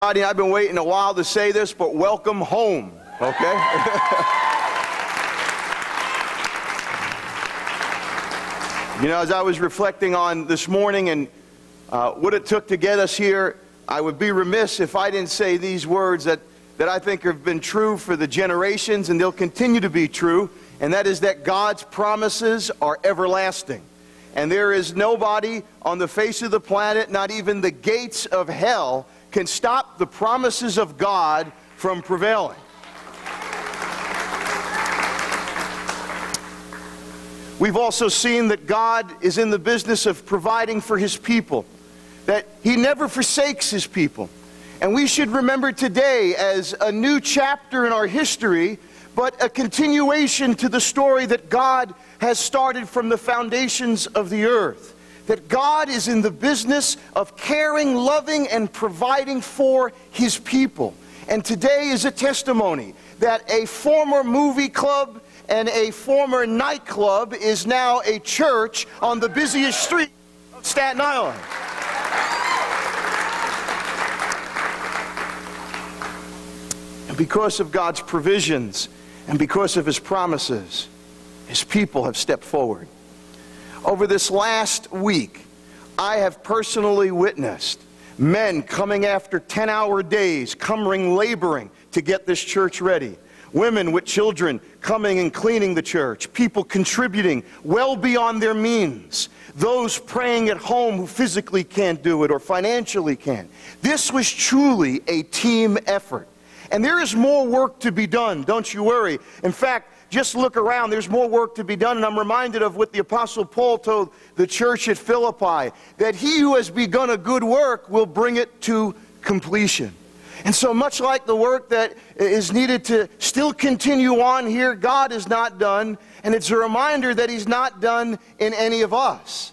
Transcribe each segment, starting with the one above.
I've been waiting a while to say this, but welcome home, okay? You know, as I was reflecting on this morning and what it took to get us here, I would be remiss if I didn't say these words that I think have been true for the generations, and they'll continue to be true, and that is that God's promises are everlasting. And there is nobody on the face of the planet, not even the gates of hell, can stop the promises of God from prevailing. We've also seen that God is in the business of providing for His people, that He never forsakes His people. And we should remember today as a new chapter in our history, but a continuation to the story that God has started from the foundations of the earth. That God is in the business of caring, loving, and providing for His people. And today is a testimony that a former movie club and a former nightclub is now a church on the busiest street of Staten Island. And because of God's provisions and because of His promises, His people have stepped forward. Over this last week, I have personally witnessed men coming after 10-hour days, coming laboring to get this church ready. Women with children coming and cleaning the church. People contributing well beyond their means. Those praying at home who physically can't do it or financially can't. This was truly a team effort. And there is more work to be done, don't you worry. In fact, just look around, there's more work to be done, and I'm reminded of what the Apostle Paul told the church at Philippi, that he who has begun a good work will bring it to completion. And so much like the work that is needed to still continue on here, God is not done, and it's a reminder that He's not done in any of us.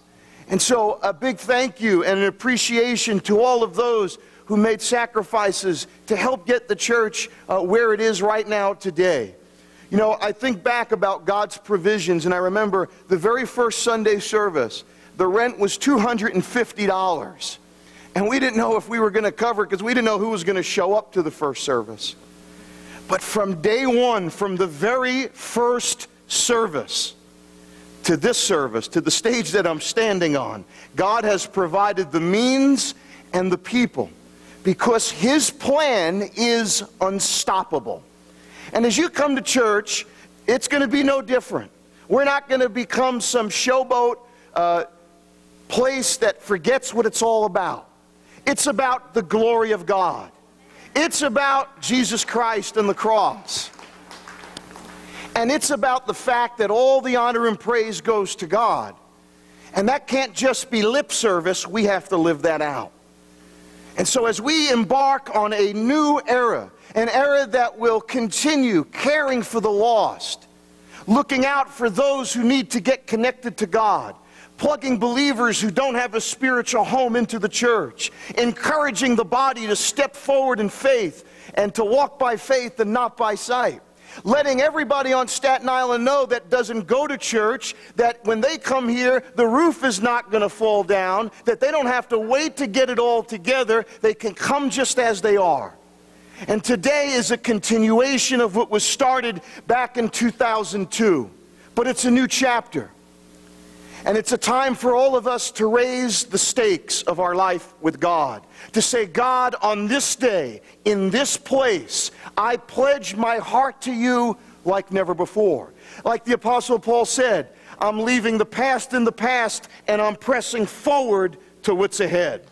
And so a big thank you and an appreciation to all of those who made sacrifices to help get the church where it is right now today. You know, I think back about God's provisions, and I remember the very first Sunday service, the rent was $250. And we didn't know if we were going to cover it because we didn't know who was going to show up to the first service. But from day one, from the very first service to this service, to the stage that I'm standing on, God has provided the means and the people because His plan is unstoppable. And as you come to church, it's going to be no different. We're not going to become some showboat place that forgets what it's all about. It's about the glory of God. It's about Jesus Christ and the cross. And it's about the fact that all the honor and praise goes to God. And that can't just be lip service, we have to live that out. And so as we embark on a new era, an era that will continue caring for the lost, looking out for those who need to get connected to God, plugging believers who don't have a spiritual home into the church, encouraging the body to step forward in faith and to walk by faith and not by sight. Letting everybody on Staten Island know that doesn't go to church, that when they come here, the roof is not going to fall down, that they don't have to wait to get it all together. They can come just as they are. And today is a continuation of what was started back in 2002. But it's a new chapter. And it's a time for all of us to raise the stakes of our life with God. To say, God, on this day, in this place, I pledge my heart to you like never before. Like the Apostle Paul said, I'm leaving the past in the past and I'm pressing forward to what's ahead.